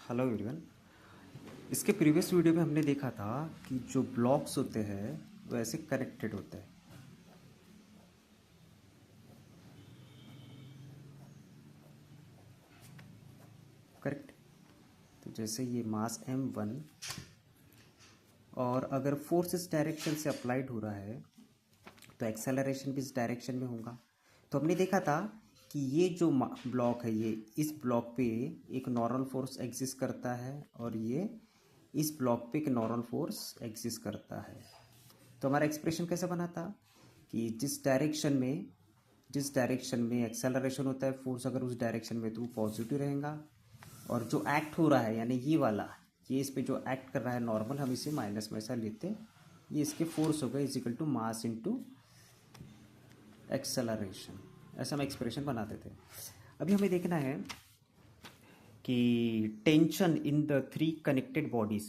Hello everyone. इसके previous video में हमने देखा था कि जो ब्लॉक्स होते हैं वो ऐसे कनेक्टेड होते हैं। करेक्ट। तो जैसे ये मास m1 और अगर फोर्स इस डायरेक्शन से अप्लाइड हो रहा है तो एक्सेलरेशन भी इस डायरेक्शन में होगा। तो हमने देखा था कि ये जो ब्लॉक है ये इस ब्लॉक पे एक नॉर्मल फोर्स एग्जिस्ट करता है और ये इस ब्लॉक पे एक नॉर्मल फोर्स एग्जिस्ट करता है। तो हमारा एक्सप्रेशन कैसे बना था कि जिस डायरेक्शन में एक्सेलरेशन होता है फोर्स अगर उस डायरेक्शन में तो वो पॉजिटिव रहेगा और जो एक्ट हो रहा है यानी ये वाला ये इस पे जो एक्ट कर रहा है नॉर्मल हम इसे माइनस में ऐसा लेते हैं। ये इसके फोर्स होगा is equal to mass into acceleration. ऐसा हम एक्सप्रेशन बनाते थे। अभी हमें देखना है कि tension in the 3 connected bodies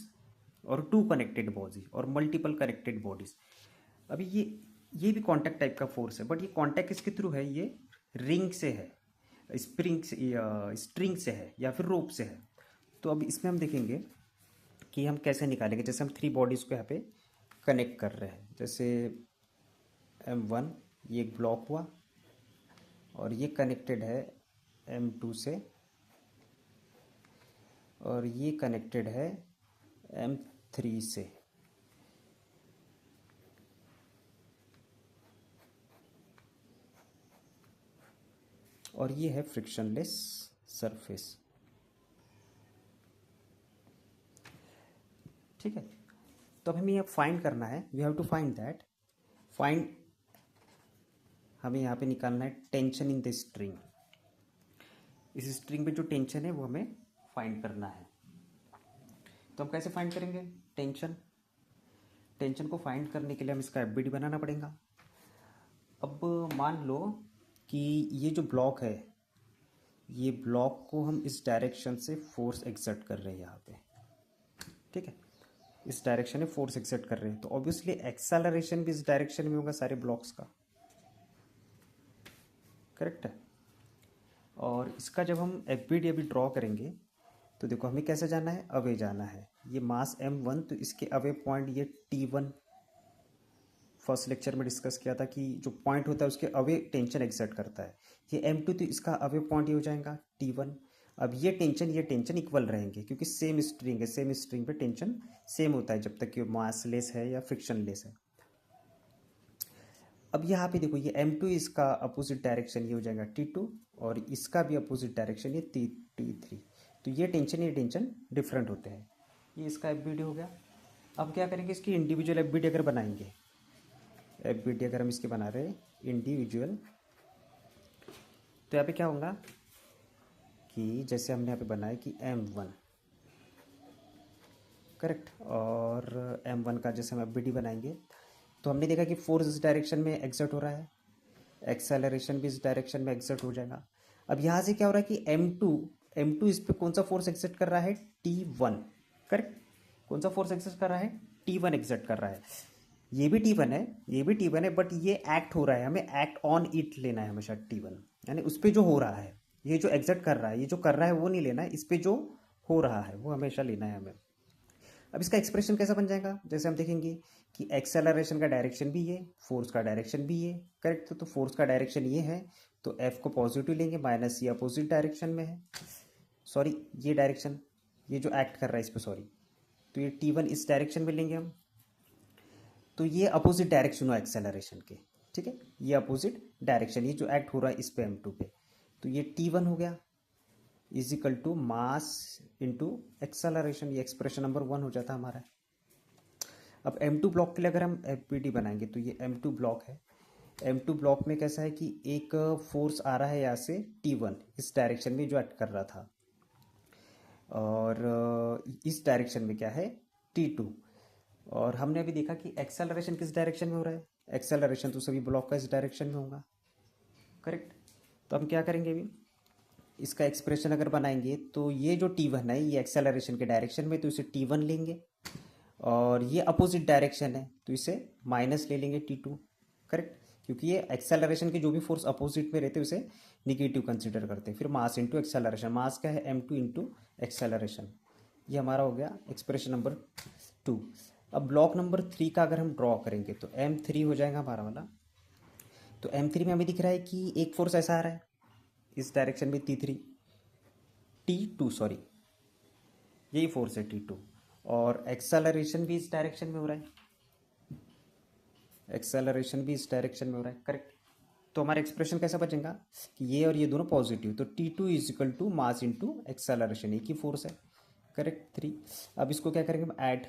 और 2 कनेक्टेड बॉडीज और मल्टीपल कनेक्टेड बॉडीज। अभी ये भी कॉन्टैक्ट टाइप का फोर्स है बट ये कॉन्टैक्ट किसके थ्रू है, ये रिंग से है, स्प्रिंग से या स्ट्रिंग से है या फिर रोप से है। तो अब इसमें हम देखेंगे कि हम कैसे निकालेंगे। जैसे हम 3 बॉडीज़ को यहाँ पे कनेक्ट कर रहे हैं, जैसे m1 ये एक ब्लॉक हुआ और ये कनेक्टेड है m2 से और ये कनेक्टेड है m3 से। और ये है फ्रिक्शनलेस सरफेस। ठीक है। तो अब हमें यह फाइंड करना है, we have to find that हमें यहाँ पे निकालना है टेंशन इन द स्ट्रिंग। इस स्ट्रिंग पे जो टेंशन है वो हमें फाइंड करना है। तो हम कैसे फाइंड करेंगे टेंशन को फाइंड करने के लिए हम इसका एफबीडी बनाना पड़ेगा। अब मान लो कि ये जो ब्लॉक है ये ब्लॉक को हम इस डायरेक्शन से फोर्स एक्सर्ट कर रहे हैं यहाँ पे। ठीक है, इस डायरेक्शन में फोर्स एक्सर्ट कर रहे हैं तो ऑब्वियसली एक्सेलरेशन भी इस डायरेक्शन में होगा सारे ब्लॉक्स का। करेक्ट है। और इसका जब हम एफबीडी अभी ड्रॉ करेंगे तो देखो हमें कैसे जाना है, अवे जाना है। ये मास m1 तो इसके अवे पॉइंट ये t1 फर्स्ट लेक्चर में डिस्कस किया था कि जो पॉइंट होता है उसके अवे टेंशन एक्सर्ट करता है। ये m2 तो इसका अवे पॉइंट ये हो जाएगा t1। अब ये टेंशन इक्वल रहेंगे क्योंकि सेम स्ट्रिंग है, सेम स्ट्रिंग पे टेंशन सेम होता है जब तक कि मासलेस है या फ्रिक्शनलेस है। अब यहाँ पे देखो ये m2 इसका अपोजिट डायरेक्शन ये हो जाएगा t2 और इसका भी अपोजिट डायरेक्शन ये t3। तो ये टेंशन डिफरेंट होते हैं। ये इसका एफबीडी हो गया। अब क्या करेंगे, इसकी इंडिविजुअल एफबीडी अगर बनाएंगे, एफबीडी अगर हम इसके बना रहे हैं इंडिविजुअल तो यहाँ पे क्या होगा कि जैसे हमने यहाँ पे बनाया कि m1 करेक्ट और m1 का जैसे हम एफबीडी बनाएंगे तो हमने देखा कि फोर्स इस डायरेक्शन में एक्सर्ट हो रहा है, एक्सेलरेशन भी इस डायरेक्शन में एक्सर्ट हो जाएगा। अब यहाँ से क्या हो रहा है कि m2 इस पे कौन सा फोर्स एक्सर्ट कर रहा है, t1। करेक्ट, कौन सा फोर्स एक्सर्ट कर रहा है, t1 एक्सर्ट कर रहा है। ये भी t1 है, ये भी t1 है बट ये एक्ट हो रहा है, हमें एक्ट ऑन इट लेना है हमेशा t1, यानी उस पर जो हो रहा है, ये जो एक्सर्ट कर रहा है, ये जो कर रहा है वो नहीं लेना है, इस पर जो हो रहा है वो हमेशा लेना है हमें। अब इसका एक्सप्रेशन कैसा बन जाएगा, जैसे हम देखेंगे कि एक्सेलरेशन का डायरेक्शन भी ये, फोर्स का डायरेक्शन भी ये। करेक्ट, तो फोर्स का डायरेक्शन ये है तो एफ को पॉजिटिव लेंगे, माइनस ये अपोजिट डायरेक्शन में है, सॉरी ये डायरेक्शन ये जो एक्ट कर रहा है इस पर सॉरी, तो ये t1 इस डायरेक्शन में लेंगे हम, तो ये अपोजिट डायरेक्शन हो एक्सेलरेशन के। ठीक है, ये अपोजिट डायरेक्शन ये जो एक्ट हो रहा है इस पे m2 पे, तो ये t1 हो गया is equal to mass into acceleration. ये एक्सप्रेशन नंबर 1 हो जाता हमारा। अब m2 ब्लॉक के लिए अगर हम एफबीडी बनाएंगे तो ये m2 ब्लॉक है। m2 ब्लॉक में कैसा है कि एक फोर्स आ रहा है यहाँ से t1 इस डायरेक्शन में जो एक्ट कर रहा था और इस डायरेक्शन में क्या है t2। और हमने अभी देखा कि एक्सेलरेशन किस डायरेक्शन में हो रहा है, एक्सेलरेशन तो सभी ब्लॉक का इस डायरेक्शन में होगा। करेक्ट, तो हम क्या करेंगे अभी इसका एक्सप्रेशन अगर बनाएंगे तो ये जो t1 है ये एक्सेलरेशन के डायरेक्शन में तो इसे t1 लेंगे और ये अपोजिट डायरेक्शन है तो इसे माइनस ले लेंगे t2। करेक्ट, क्योंकि ये एक्सेलरेशन के जो भी फोर्स अपोजिट में रहते हैं उसे निगेटिव कंसिडर करते हैं। फिर मास इंटू एक्सेलरेशन, मास क्या है m2 इंटू एक्सेलरेशन, ये हमारा हो गया एक्सप्रेशन नंबर 2। अब ब्लॉक नंबर 3 का अगर हम ड्रॉ करेंगे तो M3 हो जाएगा हमारा वाला। तो M3 में हमें दिख रहा है कि एक फोर्स ऐसा आ रहा है इस डायरेक्शन में T2 सॉरी, यही फोर्स है T2, और एक्सेलरेशन भी इस डायरेक्शन में हो रहा है, एक्सेलरेशन भी इस डायरेक्शन में हो रहा है, करेक्ट। तो हमारा एक्सप्रेशन कैसा बचेगा कि ये और ये दोनों पॉजिटिव, तो T2 is equal to mass into acceleration, एक ही फोर्स है, करेक्ट 3। अब इसको क्या करेंगे हम, add,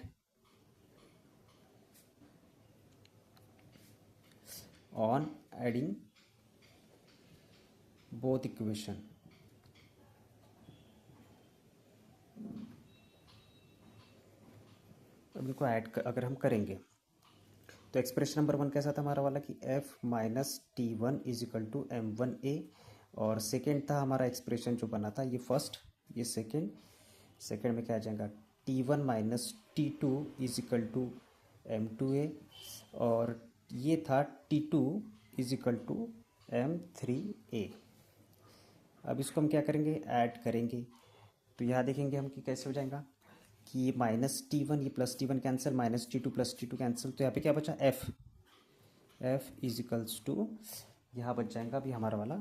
on adding both equation, अब इनको ऐड अगर हम करेंगे तो एक्सप्रेशन नंबर 1 कैसा था हमारा वाला कि F minus T1 is equal to M1A, और सेकेंड था हमारा एक्सप्रेशन जो बना था, ये फर्स्ट, ये सेकेंड में क्या आ जाएगा, T1 minus T2 is equal to M2A, और ये था T2 is equal to M3A। अब इसको हम क्या करेंगे, ऐड करेंगे, तो यहाँ देखेंगे हम कि कैसे हो जाएगा कि ये माइनस T1, ये plus T1 cancel, minus T2 plus T2 cancel, तो यहाँ पे क्या बचा, F इज इक्वल्स टू, यहाँ बच जाएगा अभी हमारा वाला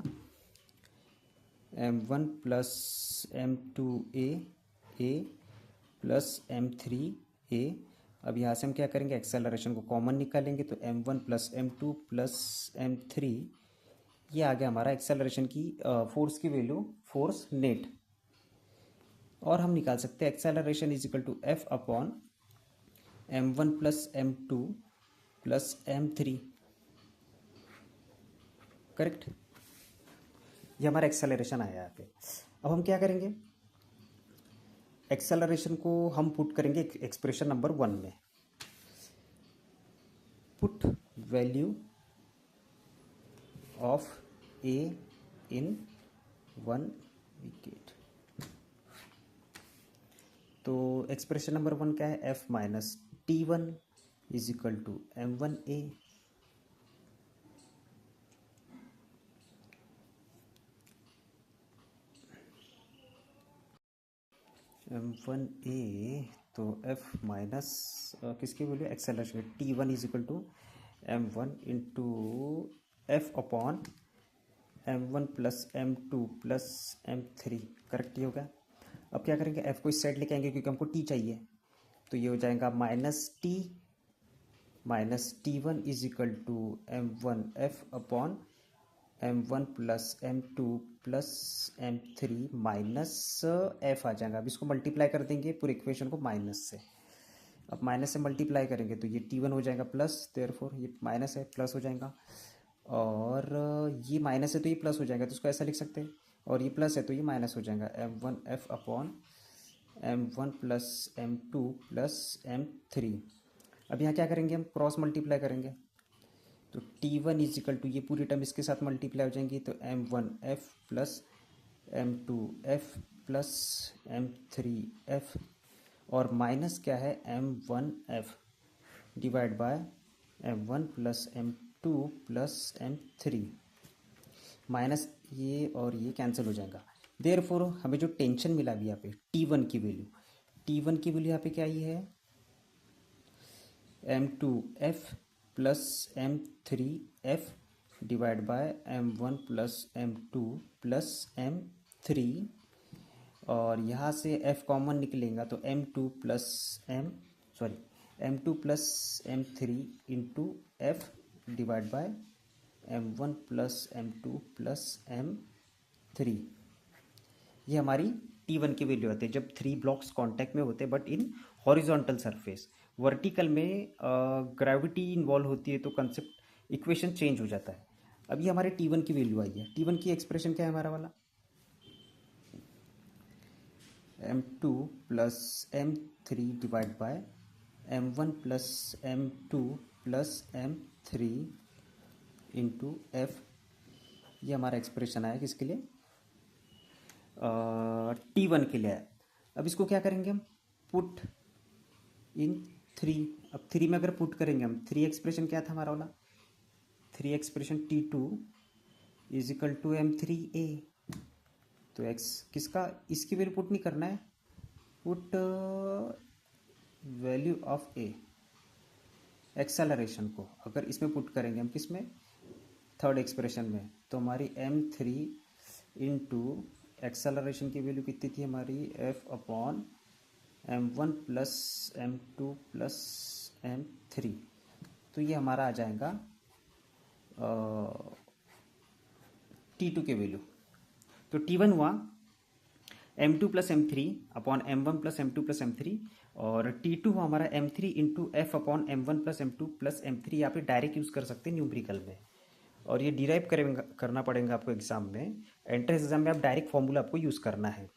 M1 plus M2A plus M3A। अब यहाँ से हम क्या करेंगे, एक्सेलरेशन को कॉमन निकालेंगे, तो M1 plus M2 plus M3, ये आ गया हमारा एक्सेलरेशन की फोर्स की वैल्यू, फोर्स नेट। और हम निकाल सकते हैं acceleration is equal to F upon M1 plus M2 plus M3, correct. ये हमारा एक्सेलरेशन आया यहाँ पे। अब हम क्या करेंगे, एक्सेलरेशन को हम पुट करेंगे एक्सप्रेशन नंबर 1 में, put value of A in 1 wicket. तो एक्सप्रेशन नंबर 1 क्या है, F minus T1 is equal to M1A, M1A, तो F माइनस किसकी value, acceleration, T1 is equal to M1 into F upon M1 plus M2 plus M3, correct, ये हो गया। अब क्या करेंगे, F को इस साइड लेके आएंगे क्योंकि हमको T चाहिए, तो ये हो जाएगा minus T1 is equal to M1F upon M1 plus M2 plus M3 minus F आ जाएगा। अब इसको मल्टीप्लाई कर देंगे पूरे इक्वेशन को माइनस से, अब माइनस से मल्टीप्लाई करेंगे तो ये T1 हो जाएगा प्लस, देयरफॉर ये माइनस है प्लस हो जाएगा, और ये माइनस है तो ये प्लस हो जाएगा, तो इसको ऐसा लिख सकते हैं, और ये प्लस है तो ये माइनस हो जाएगा, M1F upon M1 plus M2 plus M3। अब यहाँ क्या करेंगे, हम क्रॉस मल्टीप्लाई करेंगे, तो T1 इज इक्वल टू, ये पूरी टर्म इसके साथ मल्टीप्लाई हो जाएंगी, तो M1F plus M2F plus M3F, और माइनस क्या है, M1F divide by M1 plus M2 plus M3, minus ये और ये कैंसिल हो जाएगा। देयरफॉर हमें जो टेंशन मिला अभी यहाँ पे T1 की वैल्यू यहाँ पे क्या आई है, M2F plus M3F divide by M1 plus M2 plus M3, और यहाँ से F कॉमन निकलेगा तो M2 plus M3 into F divide by M1 plus M2 plus M3। ये हमारी T1 की वैल्यू आती है जब 3 ब्लॉक्स कांटेक्ट में होते हैं, but in horizontal surface. Vertical में ग्रेविटी इन्वॉल्व होती है तो कंसेप्ट इक्वेशन चेंज हो जाता है। अब ये हमारे T1 की वैल्यू आई है। T1 की एक्सप्रेशन क्या है हमारा वाला, M2 plus M3 divide by M1 plus M2 plus M3 into F। ये हमारा एक्सप्रेशन आया किसके लिए, T1 के लिए। अब इसको क्या करेंगे हम, पुट इन 3। अब 3 में अगर पुट करेंगे हम, 3 एक्सप्रेशन क्या था हमारा वाला, 3 expression T2 is equal to M3A। तो एक्स किसका, इसकी वैल्यू पुट नहीं करना है, put value of A, acceleration को अगर इसमें पुट करेंगे हम, किस में, थर्ड एक्सप्रेशन में, तो हमारी m3 इंटू एक्सेलरेशन की वैल्यू कितनी थी हमारी, f/m1 plus m2 plus m3, तो ये हमारा आ जाएगा T2 के वैल्यू। तो T1 हुआ m2 plus m3 upon m1 plus m2 plus m3, और T2 हुआ हमारा m3 into F upon m1 plus m2 plus m3। यहाँ पे डायरेक्ट यूज़ कर सकते हैं न्यूमेरिकल में, और ये डिराइव करना पड़ेगा आपको एग्जाम में, एंट्रेंस एग्जाम में आप डायरेक्ट फॉर्मूला आपको यूज़ करना है।